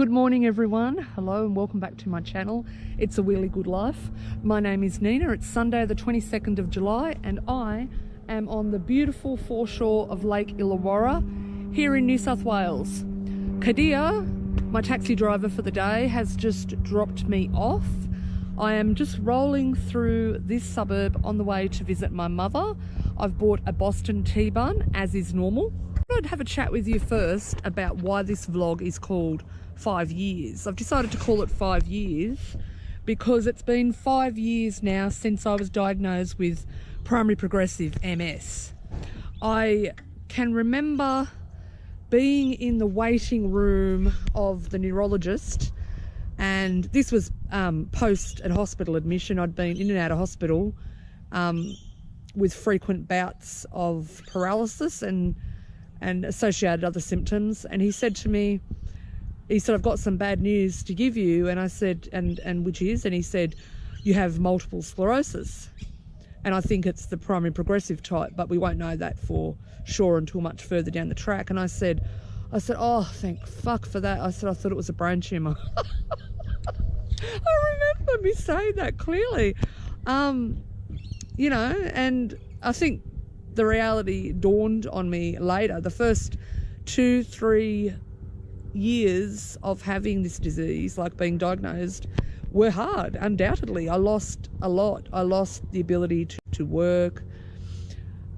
Good morning everyone. Hello and welcome back to my channel. It's a really good life. My name is Nina. It's Sunday the 22nd of July and I am on the beautiful foreshore of Lake Illawarra here in New South Wales. Kadir, my taxi driver for the day, has just dropped me off. I am just rolling through this suburb on the way to visit my mother. I've bought a Boston tea bun, as is normal. I'd have a chat with you first about why this vlog is called 5 years. I've decided to call it 5 years because it's been 5 years now since I was diagnosed with primary progressive MS. I can remember being in the waiting room of the neurologist, and this was post and hospital admission. I'd been in and out of hospital with frequent bouts of paralysis and associated other symptoms, and he said to me, I've got some bad news to give you. And I said, and which is? And he said, you have multiple sclerosis, and I think it's the primary progressive type, but we won't know that for sure until much further down the track. And I said, oh, thank fuck for that. I said, I thought it was a brain tumour. I remember me saying that clearly. You know, and I think the reality dawned on me later. The first 2-3 years of having this disease, like being diagnosed, were hard, undoubtedly. I lost a lot. I lost the ability to work,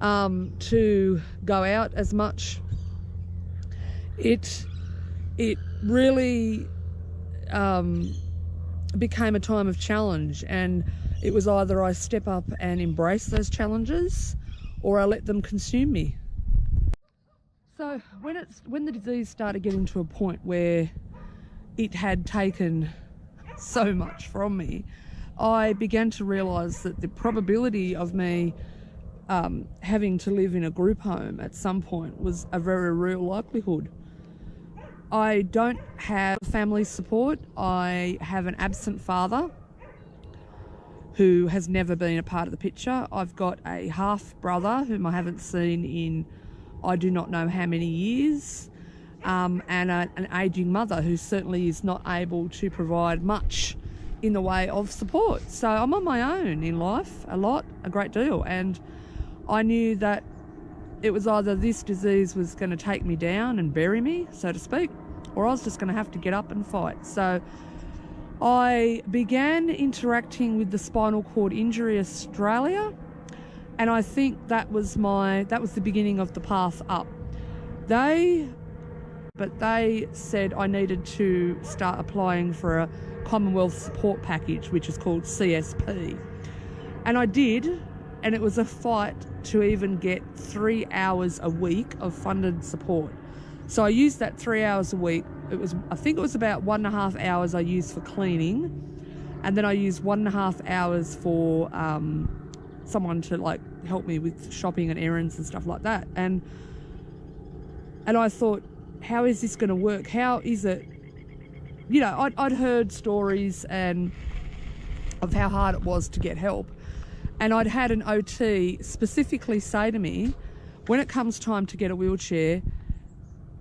to go out as much. It really became a time of challenge, and it was either I step up and embrace those challenges or I let them consume me. So when the disease started getting to a point where it had taken so much from me, I began to realise that the probability of me having to live in a group home at some point was a very real likelihood. I don't have family support. I have an absent father who has never been a part of the picture. I've got a half brother whom I haven't seen in I do not know how many years, and an aging mother who certainly is not able to provide much in the way of support. So I'm on my own in life, a great deal, and I knew that it was either this disease was going to take me down and bury me, so to speak, or I was just going to have to get up and fight. So I began interacting with the Spinal Cord Injury Australia, and I think that was the beginning of the path up. They said I needed to start applying for a Commonwealth support package, which is called CSP, and I did, and it was a fight to even get 3 hours a week of funded support. So I used that 3 hours a week. I think it was about 1.5 hours I used for cleaning, and then I used 1.5 hours for someone to like help me with shopping and errands and stuff like that. And I thought, how is this going to work? How is it? You know, I'd heard stories and of how hard it was to get help, and I'd had an OT specifically say to me, when it comes time to get a wheelchair,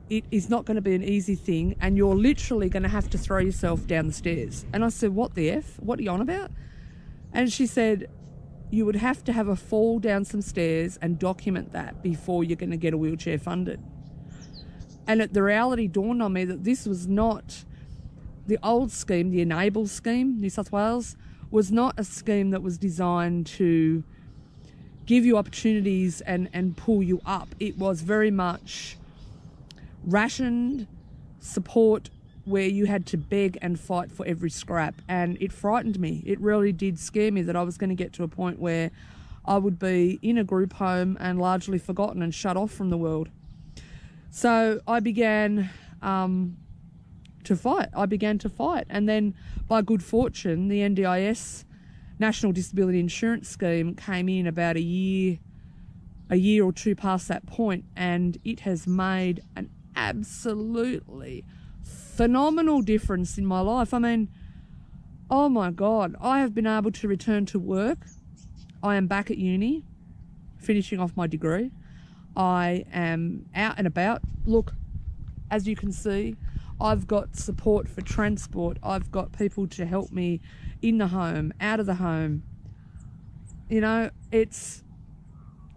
it is not going to be an easy thing, and you're literally going to have to throw yourself down the stairs. And I said, what the F? What are you on about? And she said, you would have to have a fall down some stairs and document that before you're going to get a wheelchair funded. And the reality dawned on me that this was not the old scheme, the Enable scheme, New South Wales, was not a scheme that was designed to give you opportunities and pull you up. It was very much rationed support where you had to beg and fight for every scrap, and it frightened me. It really did scare me that I was going to get to a point where I would be in a group home and largely forgotten and shut off from the world. So I began to fight. And then by good fortune, the NDIS, National Disability Insurance Scheme, came in about a year or two past that point, and it has made an absolutely phenomenal difference in my life. I mean, oh my God, I have been able to return to work. I am back at uni, finishing off my degree. I am out and about. Look, as you can see, I've got support for transport. I've got people to help me in the home, out of the home. You know, it's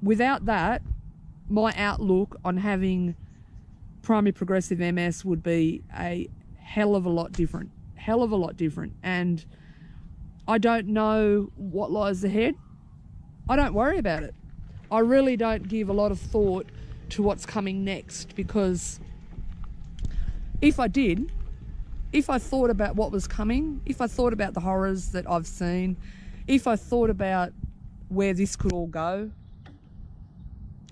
without that, my outlook on having primary progressive MS would be a hell of a lot different. And I don't know what lies ahead. I don't worry about it. I really don't give a lot of thought to what's coming next, because if I did, if I thought about what was coming, if I thought about the horrors that I've seen, if I thought about where this could all go,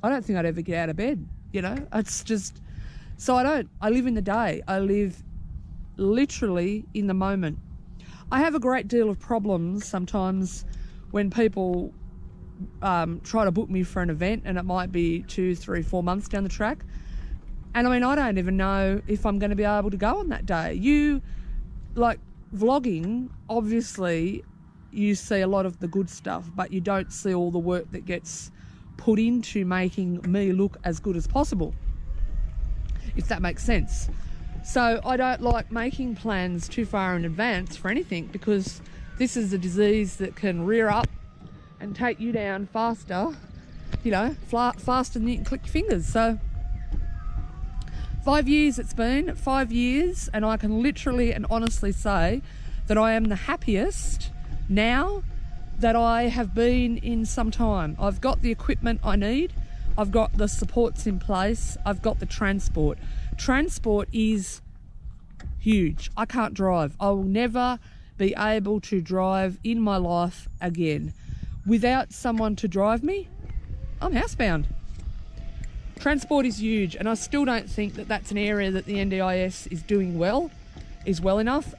I don't think I'd ever get out of bed, you know? It's just, so I live in the day. I live literally in the moment. I have a great deal of problems sometimes when people try to book me for an event, and it might be 2, 3, 4 months down the track. And I mean, I don't even know if I'm going to be able to go on that day. You, like vlogging, obviously you see a lot of the good stuff, but you don't see all the work that gets put into making me look as good as possible, if that makes sense. So I don't like making plans too far in advance for anything, because this is a disease that can rear up and take you down faster, you know, faster than you can click your fingers. So 5 years it's been, 5 years, and I can literally and honestly say that I am the happiest now that I have been in some time. I've got the equipment I need, I've got the supports in place, I've got the transport. Transport is huge. I can't drive. I will never be able to drive in my life again. Without someone to drive me, I'm housebound. Transport is huge, and I still don't think that that's an area that the NDIS is doing well, is well enough.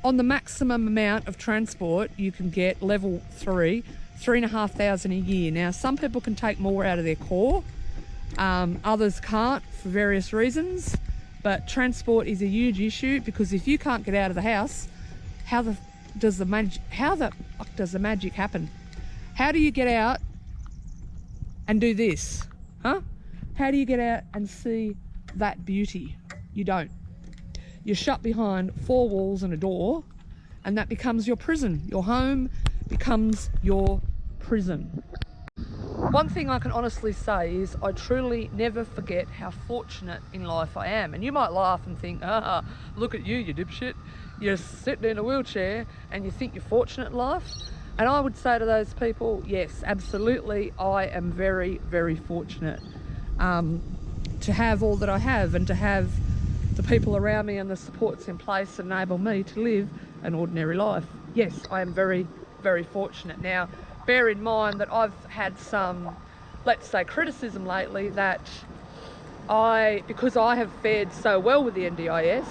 On the maximum amount of transport you can get, level 3, 3,500 a year. Now, some people can take more out of their core, others can't for various reasons, but transport is a huge issue, because if you can't get out of the house, how the fuck does the magic happen? How do you get out and do this? Huh? How do you get out and see that beauty? You don't. You're shut behind 4 walls and a door, and that becomes your prison. Your home becomes your prison. One thing I can honestly say is I truly never forget how fortunate in life I am. And you might laugh and think, look at you, you dipshit. You're sitting in a wheelchair and you think you're fortunate in life. And I would say to those people, yes, absolutely, I am very, very fortunate to have all that I have, and to have the people around me and the supports in place that enable me to live an ordinary life. Yes, I am very, very fortunate. Now, bear in mind that I've had some, let's say, criticism lately that because I have fared so well with the NDIS,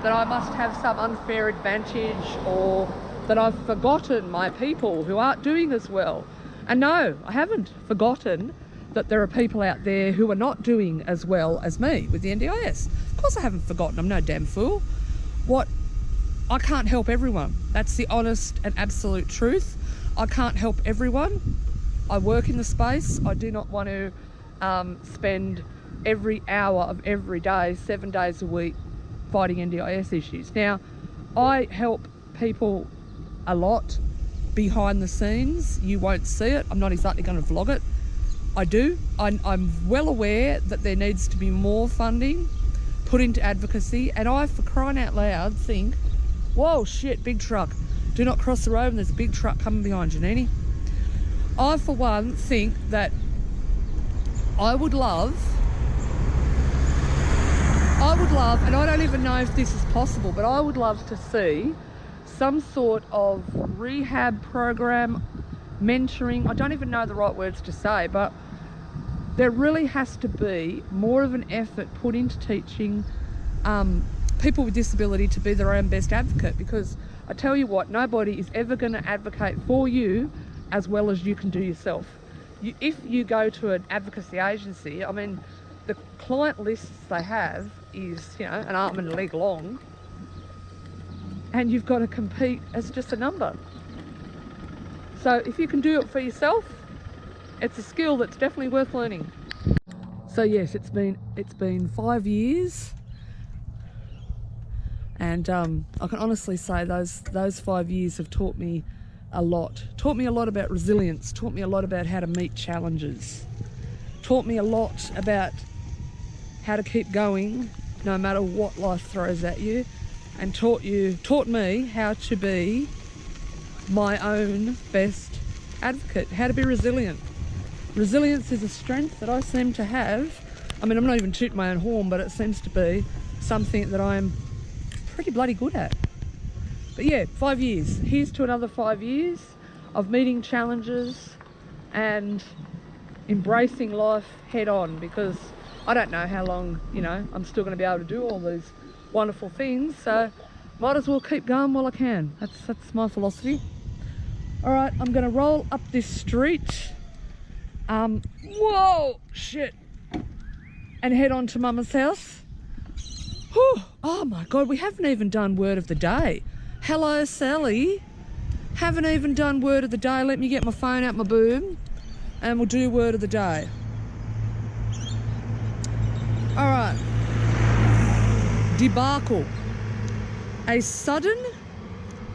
that I must have some unfair advantage, or that I've forgotten my people who aren't doing as well. And no, I haven't forgotten that there are people out there who are not doing as well as me with the NDIS. Of course I haven't forgotten, I'm no damn fool. I can't help everyone. That's the honest and absolute truth. I can't help everyone. I work in the space. I do not want to spend every hour of every day, 7 days a week, fighting NDIS issues. Now, I help people a lot behind the scenes. You won't see it. I'm not exactly going to vlog it. I do. I'm well aware that there needs to be more funding put into advocacy, and I, for crying out loud, think, whoa, shit, big truck. Do not cross the road and there's a big truck coming behind you, Nini. I, for one, think that I would love, and I don't even know if this is possible, but I would love to see some sort of rehab program, mentoring. I don't even know the right words to say, but there really has to be more of an effort put into teaching people with disability to be their own best advocate, because I tell you what, nobody is ever going to advocate for you as well as you can do yourself. If you go to an advocacy agency, I mean, the client lists they have is, you know, an arm and a leg long, and you've got to compete as just a number. So if you can do it for yourself, it's a skill that's definitely worth learning. So yes, it's been 5 years. And I can honestly say those 5 years have taught me a lot. Taught me a lot about resilience, taught me a lot about how to meet challenges, taught me a lot about how to keep going no matter what life throws at you, and taught me how to be my own best advocate, how to be resilient. Resilience is a strength that I seem to have. I mean, I'm not even tooting my own horn, but it seems to be something that I'm pretty bloody good at. But yeah, 5 years. Here's to another 5 years of meeting challenges and embracing life head on, because I don't know how long, you know, I'm still going to be able to do all these wonderful things, so might as well keep going while I can. That's my philosophy. All right, I'm going to roll up this street. Whoa, shit. And head on to Mama's house. Whew. Oh my God, we haven't even done word of the day. Hello, Sally. Haven't even done word of the day. Let me get my phone out my boom and we'll do word of the day. All right. Debacle. A sudden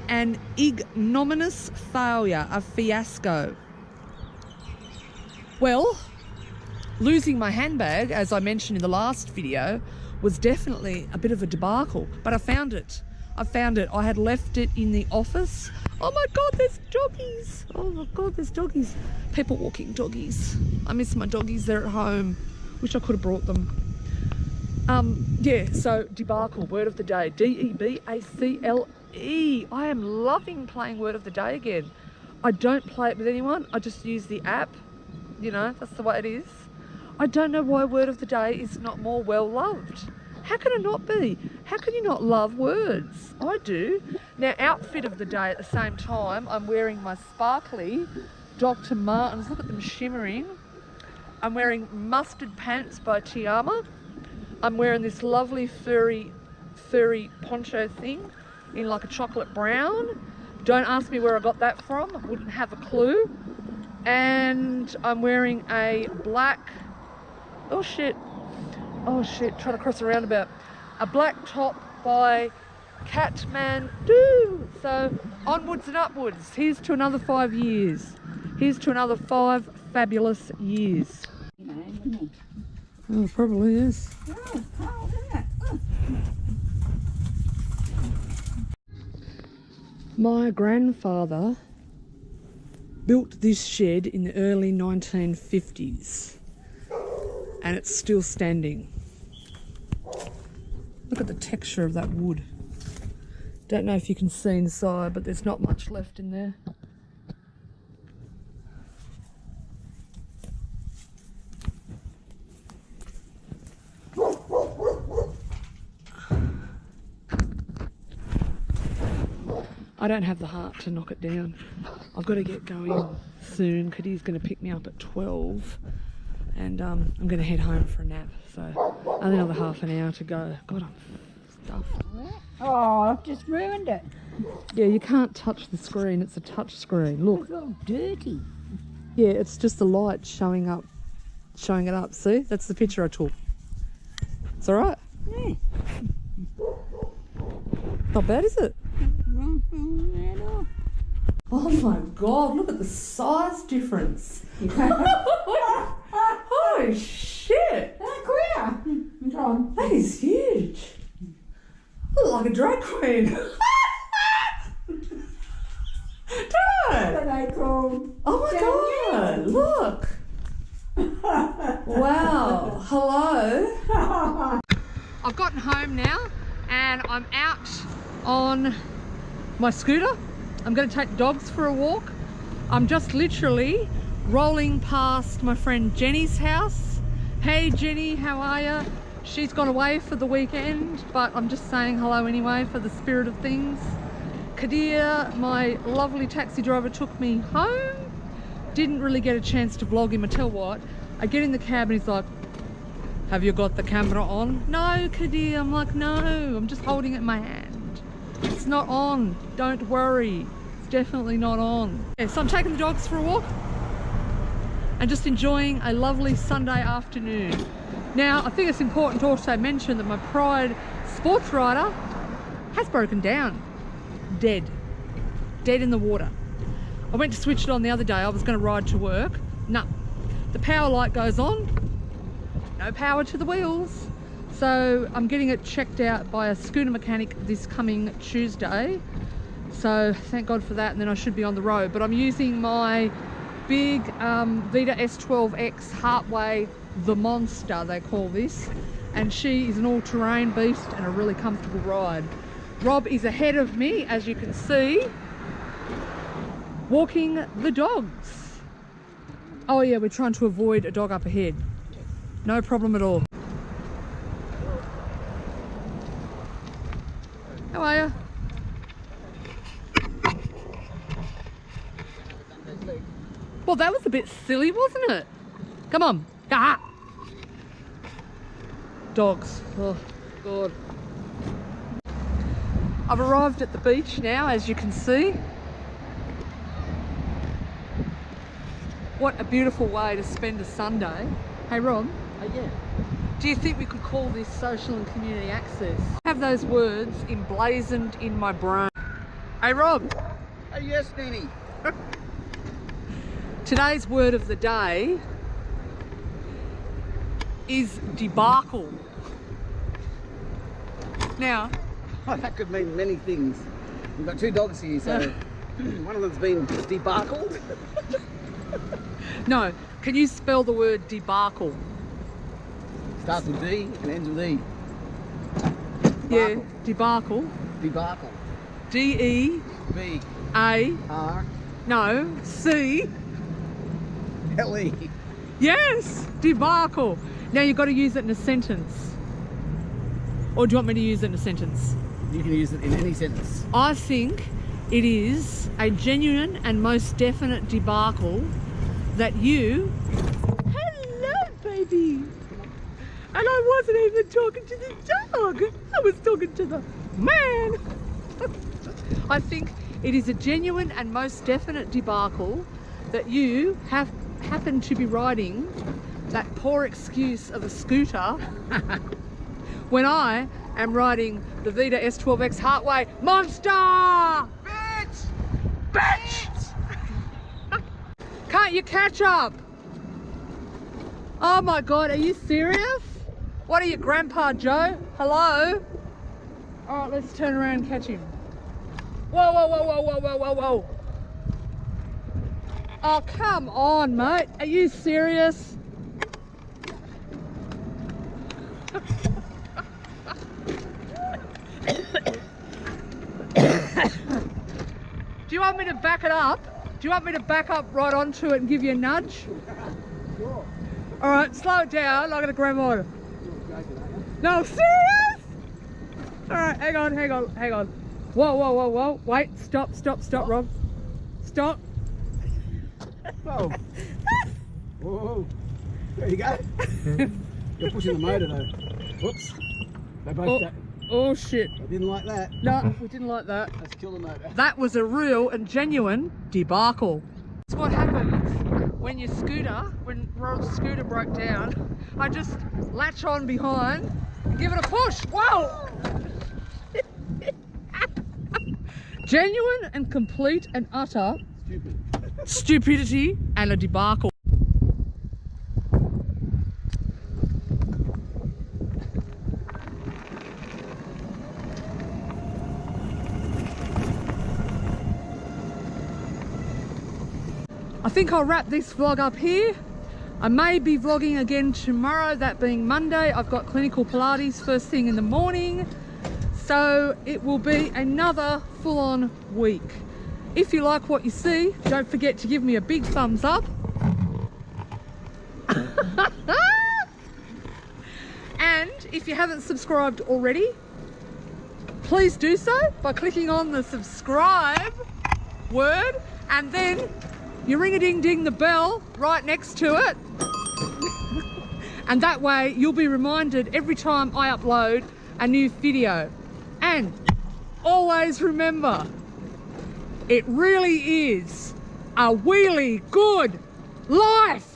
and ignominious failure, a fiasco. Well, losing my handbag, as I mentioned in the last video, was definitely a bit of a debacle, but I found it. I had left it in the office. Oh my God, there's doggies. Oh my God, there's doggies. People walking doggies. I miss my doggies, they're at home. Wish I could have brought them. Yeah, so debacle, word of the day, D-E-B-A-C-L-E. I am loving playing word of the day again. I don't play it with anyone, I just use the app. You know, that's the way it is. I don't know why word of the day is not more well loved. How can it not be? How can you not love words? I do. Now, outfit of the day at the same time, I'm wearing my sparkly Dr. Martens. Look at them shimmering. I'm wearing mustard pants by Tiama. I'm wearing this lovely furry poncho thing in like a chocolate brown. Don't ask me where I got that from. I wouldn't have a clue. And I'm wearing a black, oh shit, trying to cross a roundabout. A black top by Kathmandu. So onwards and upwards. Here's to another 5 years. Here's to another 5 fabulous years. Oh, it probably is. My grandfather built this shed in the early 1950s and it's still standing. Look at the texture of that wood. Don't know if you can see inside, but there's not much left in there. I don't have the heart to knock it down. I've got to get going soon. Kadir's going to pick me up at 12 and I'm going to head home for a nap. So only another half an hour to go. God, I'm stuffed. Oh, I've just ruined it. Yeah, you can't touch the screen. It's a touch screen. Look. It's all dirty. Yeah, it's just the light showing it up. See? That's the picture I took. It's all right. Yeah. Not bad, is it? Oh my God, look at the size difference. Holy shit. That is huge. I look like a drag queen. Don't I? What are they called? Oh my God, look. Wow, hello. I've gotten home now and I'm out on my scooter. I'm going to take the dogs for a walk. I'm just literally rolling past my friend Jenny's house. Hey Jenny, how are you? She's gone away for the weekend, but I'm just saying hello anyway for the spirit of things. Kadir, my lovely taxi driver, took me home. Didn't really get a chance to vlog him. I tell what, I get in the cab and he's like, have you got the camera on? No, Kadir. I'm like, no, I'm just holding it in my hand. It's not on, don't worry. It's definitely not on. Yeah, so I'm taking the dogs for a walk and just enjoying a lovely Sunday afternoon. Now, I think it's important to also mention that my Pride sports rider has broken down. Dead in the water. I went to switch it on the other day. I was going to ride to work. No, the power light goes on, no power to the wheels. So I'm getting it checked out by a scooter mechanic this coming Tuesday. So thank God for that, and then I should be on the road. But I'm using my big Vita S12X Heartway, the monster they call this, and she is an all-terrain beast and a really comfortable ride. Rob is ahead of me, as you can see, walking the dogs. Oh yeah, we're trying to avoid a dog up ahead. No problem at all. How are you? Well, that was a bit silly, wasn't it? Come on. Ah! Dogs. Oh, God. I've arrived at the beach now, as you can see. What a beautiful way to spend a Sunday. Hey, Rob. Yeah. Do you think we could call this social and community access? I have those words emblazoned in my brain. Hey, Rob. Hey, yes, Nini. Today's word of the day is debacle. Now, Oh, that could mean many things. We've got two dogs here, so one of them's been debacled. no, can you spell the word debacle? Starts with D and ends with E. Yeah, debacle. Debacle. D-E-A, B R no, C. L E. Yes, debacle. Now you've got to use it in a sentence. Or do you want me to use it in a sentence? You can use it in any sentence. I think it is a genuine and most definite debacle that you... Hello, baby. And I wasn't even talking to the dog. I was talking to the man. I think it is a genuine and most definite debacle that you happen to be riding that poor excuse of a scooter when I am riding the Vita S12X Heartway monster! Bitch! Bitch! Can't you catch up? Oh my God, are you serious? What are you, Grandpa Joe? Hello? All right, let's turn around and catch him. Whoa, whoa, whoa, whoa, whoa, whoa, whoa, whoa. Oh, come on, mate. Are you serious? Do you want me to back it up? Do you want me to back up right onto it and give you a nudge? Sure. All right, slow it down. I'm gonna grab on. No, serious? All right, hang on, hang on, hang on. Whoa, whoa, whoa, whoa. Wait, stop, Rob. Stop. Whoa. Whoa. There you go. You're pushing the motor though. Whoops. They both Oh shit. I didn't like that. No, we didn't like that. Let's kill the motor. That was a real and genuine debacle. That's what happens when your scooter, when Rob's scooter broke down. I just latch on behind and give it a push. Whoa! Genuine and complete and utter stupidity and a debacle. I think I'll wrap this vlog up here. I may be vlogging again tomorrow, that being Monday. I've got clinical Pilates first thing in the morning. So it will be another full-on week. If you like what you see, don't forget to give me a big thumbs up. And if you haven't subscribed already, please do so by clicking on the subscribe word, and then you ring-a-ding-ding the bell right next to it. And that way you'll be reminded every time I upload a new video. And always remember, it really is a really good life.